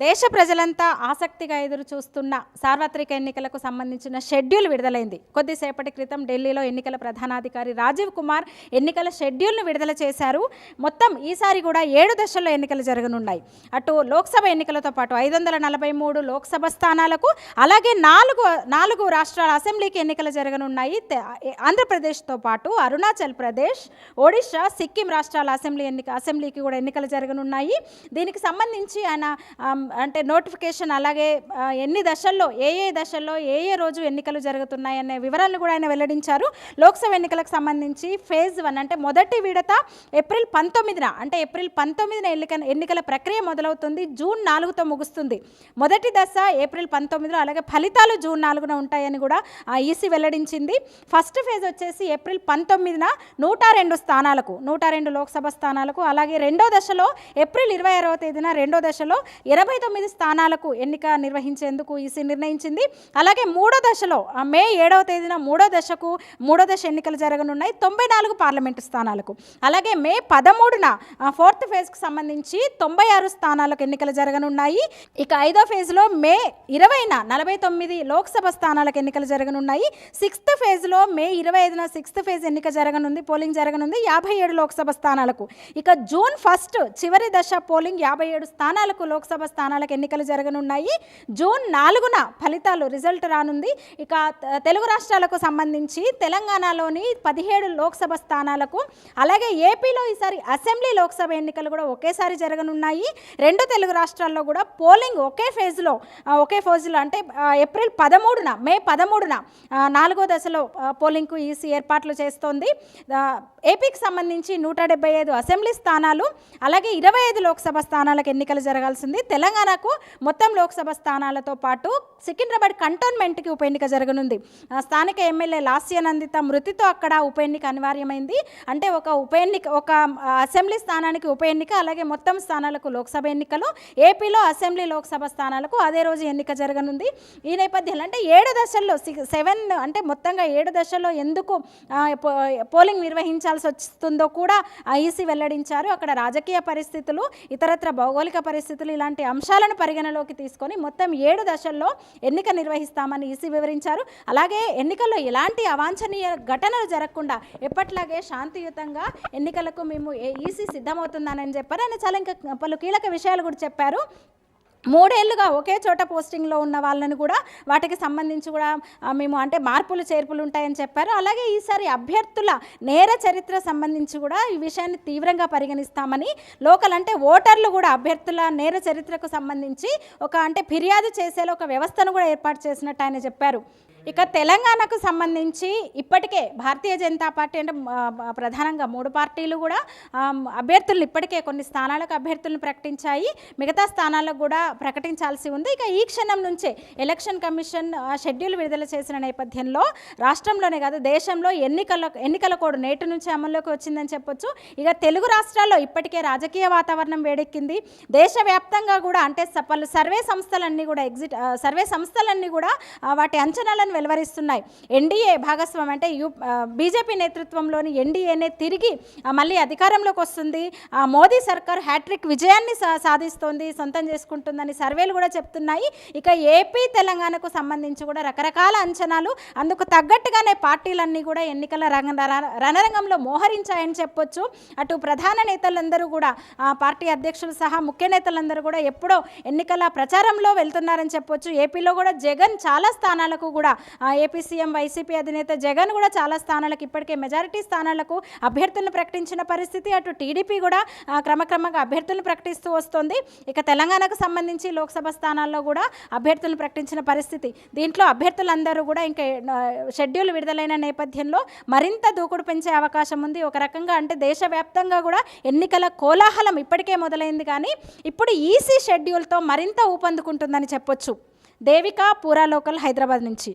దేశ ప్రజలంతా ఆసక్తిగా ఎదురు చూస్తున్న సార్వత్రిక ఎన్నికలకు సంబంధించిన షెడ్యూల్ విడుదలైంది. కొద్దిసేపటి క్రితం ఢిల్లీలో ఎన్నికల ప్రధానాధికారి రాజీవ్ కుమార్ ఎన్నికల షెడ్యూల్ను విడుదల చేశారు. మొత్తం ఈసారి కూడా 7 దశల్లో ఎన్నికలు జరగనున్నాయి. అటు లోక్సభ ఎన్నికలతో పాటు 543 లోక్సభ స్థానాలకు, అలాగే నాలుగు రాష్ట్రాల అసెంబ్లీకి ఎన్నికలు జరగనున్నాయి. ఆంధ్రప్రదేశ్తో పాటు అరుణాచల్ ప్రదేశ్, ఒడిశా, సిక్కిం రాష్ట్రాల అసెంబ్లీకి కూడా ఎన్నికలు జరగనున్నాయి. దీనికి సంబంధించి ఆయన అంటే నోటిఫికేషన్, అలాగే ఎన్ని దశల్లో ఏ దశల్లో ఏ రోజు ఎన్నికలు జరుగుతున్నాయనే వివరాలను కూడా ఆయన వెల్లడించారు. లోక్సభ ఎన్నికలకు సంబంధించి ఫేజ్ 1 అంటే మొదటి విడత ఏప్రిల్ 19న అంటే ఏప్రిల్ 19న ఎన్నికల ప్రక్రియ మొదలవుతుంది. జూన్ 4తో ముగుస్తుంది. మొదటి దశ ఏప్రిల్ 19లో, అలాగే ఫలితాలు జూన్ 4న ఉంటాయని కూడా ఈసీ వెల్లడించింది. ఫస్ట్ ఫేజ్ వచ్చేసి ఏప్రిల్ 19న 102 స్థానాలకు, 102 లోక్సభ స్థానాలకు, అలాగే రెండో దశలో ఏప్రిల్ 26వ తేదీన రెండో దశలో 29 స్థానాలకు ఎన్నిక నిర్వహించేందుకు ఈసీ నిర్ణయించింది. అలాగే మూడో దశలో మే 7వ తేదీన మూడో దశ ఎన్నికలు జరగనున్నాయి 94 పార్లమెంటు స్థానాలకు. అలాగే మే 13న ఫోర్త్ ఫేజ్కి సంబంధించి 96 స్థానాలకు ఎన్నికలు జరగనున్నాయి. ఇక ఐదో ఫేజ్లో మే 20న 49 లోక్సభ స్థానాలకు ఎన్నికలు జరగనున్నాయి. సిక్స్త్ ఫేజ్లో మే 25న సిక్స్త్ ఫేజ్ ఎన్నిక జరగనుంది, పోలింగ్ జరగనుంది 57 లోక్సభ స్థానాలకు. ఇక జూన్ 1 చివరి దశ పోలింగ్ 57 స్థానాలకు లోక్సభ స్థానాలకు ఎన్నికలు జరగనున్నాయి. జూన్ 4న ఫలితాలు రిజల్ట్ రానుంది. ఇక తెలుగు రాష్ట్రాలకు సంబంధించి తెలంగాణలోని 17 లోక్సభ స్థానాలకు, అలాగే ఏపీలో ఈసారి అసెంబ్లీ లోక్సభ ఎన్నికలు కూడా ఒకేసారి జరగనున్నాయి. రెండు తెలుగు రాష్ట్రాల్లో కూడా పోలింగ్ ఒకే ఫేజ్లో అంటే ఏప్రిల్ 13న మే 13న నాలుగో దశలో పోలింగ్కు ఈసీ ఏర్పాట్లు చేస్తోంది. ఏపీకి సంబంధించి 175 అసెంబ్లీ స్థానాలు, అలాగే 25 లోక్సభ స్థానాలకు ఎన్నికలు జరగాల్సింది. తెలంగాణకు మొత్తం లోక్సభ స్థానాలతో పాటు సికింద్రాబాద్ కంటోన్మెంట్కి ఉప ఎన్నిక జరగనుంది. స్థానిక ఎమ్మెల్యే లాస్యానందిత మృతితో అక్కడ ఉప ఎన్నిక అనివార్యమైంది. అంటే ఒక అసెంబ్లీ స్థానానికి ఉప ఎన్నిక, అలాగే మొత్తం స్థానాలకు లోక్సభ ఎన్నికలు. ఏపీలో అసెంబ్లీ లోక్సభ స్థానాలకు అదే రోజు ఎన్నిక జరగనుంది. ఈ నేపథ్యంలో అంటే 7 దశల్లో 7 అంటే మొత్తంగా 7 దశల్లో ఎందుకు పోలింగ్ నిర్వహించాల్సి వస్తుందో కూడా ఈసీ వెల్లడించారు. అక్కడ రాజకీయ పరిస్థితులు, ఇతరత్ర భౌగోళిక పరిస్థితులు ఇలాంటి అంశాలను పరిగణలోకి తీసుకొని మొత్తం 7 దశల్లో ఎన్నిక నిర్వహిస్తామని ఈసీ వివరించారు. అలాగే ఎన్నికల్లో ఎలాంటి అవాంఛనీయ ఘటనలు జరగకుండా ఎప్పట్లాగే శాంతియుతంగా ఎన్నికలకు మేము ఈసీ సిద్ధమవుతుందని చెప్పారు. ఆయన చాలా ఇంకా పలు కీలక విషయాలు కూడా చెప్పారు. 3 ఏళ్లుగా ఒకే చోట పోస్టింగ్లో ఉన్న వాళ్ళని కూడా వాటికి సంబంధించి కూడా మేము అంటే మార్పులు చేర్పులు ఉంటాయని చెప్పారు. అలాగే ఈసారి అభ్యర్థుల నేర చరిత్ర సంబంధించి కూడా ఈ విషయాన్ని తీవ్రంగా పరిగణిస్తామని, లోకల్ అంటే ఓటర్లు కూడా అభ్యర్థుల నేర చరిత్రకు సంబంధించి అంటే ఫిర్యాదు చేసేలా ఒక వ్యవస్థను కూడా ఏర్పాటు చేసినట్టు ఆయన చెప్పారు. ఇక తెలంగాణకు సంబంధించి ఇప్పటికే భారతీయ జనతా పార్టీ అంటే ప్రధానంగా 3 పార్టీలు కూడా అభ్యర్థులను ఇప్పటికే కొన్ని స్థానాలకు అభ్యర్థులను ప్రకటించాయి. మిగతా స్థానాలకు కూడా ప్రకటించాల్సి ఉంది. ఇక ఈ క్షణం నుంచే ఎలక్షన్ కమిషన్ షెడ్యూల్ విడుదల చేసిన నేపథ్యంలో రాష్ట్రంలోనే కాదు దేశంలో ఎన్నికల కోడ్ నేటి నుంచి అమల్లోకి వచ్చిందని చెప్పొచ్చు. ఇక తెలుగు రాష్ట్రాల్లో ఇప్పటికే రాజకీయ వాతావరణం వేడెక్కింది. దేశవ్యాప్తంగా కూడా అంటే పలు సర్వే సంస్థలన్నీ కూడా వాటి అంచనాలను వెలువరిస్తున్నాయి. ఎన్డీఏ భాగస్వామ్యం అంటే బీజేపీ నేతృత్వంలోని ఎన్డీఏనే తిరిగి మళ్ళీ అధికారంలోకి వస్తుంది. మోదీ సర్కార్ హ్యాట్రిక్ విజయాన్ని సాధిస్తోంది, సొంతం చేసుకుంటుందని సర్వేలు కూడా చెప్తున్నాయి. ఇక ఏపీ తెలంగాణకు సంబంధించి కూడా రకరకాల అంచనాలు, అందుకు తగ్గట్టుగానే పార్టీలన్నీ కూడా ఎన్నికల రణరంగంలో మోహరించాయని చెప్పొచ్చు. అటు ప్రధాన నేతలందరూ కూడా పార్టీ అధ్యక్షులు సహా ముఖ్య నేతలందరూ కూడా ఎప్పుడో ఎన్నికల ప్రచారంలో వెళ్తున్నారని చెప్పొచ్చు. ఏపీలో కూడా జగన్ చాలా స్థానాలకు కూడా ఏపీ సీఎం వైసీపీ అధినేత జగన్ కూడా చాలా స్థానాలకు ఇప్పటికే మెజారిటీ స్థానాలకు అభ్యర్థులను ప్రకటించిన పరిస్థితి. అటు టీడీపీ కూడా క్రమక్రమంగా అభ్యర్థులను ప్రకటిస్తూ వస్తుంది. ఇక తెలంగాణకు సంబంధించి లోక్సభ స్థానాల్లో కూడా అభ్యర్థులను ప్రకటించిన పరిస్థితి. దీంట్లో అభ్యర్థులందరూ కూడా ఇంకా షెడ్యూల్ విడుదలైన నేపథ్యంలో మరింత దూకుడు పెంచే అవకాశం ఉంది. ఒక రకంగా అంటే దేశవ్యాప్తంగా కూడా ఎన్నికల కోలాహలం ఇప్పటికే మొదలైంది, కానీ ఇప్పుడు ఈసీ షెడ్యూల్తో మరింత ఊపందుకుంటుందని చెప్పొచ్చు. దేవిక, పూరా లోకల్, హైదరాబాద్ నుంచి.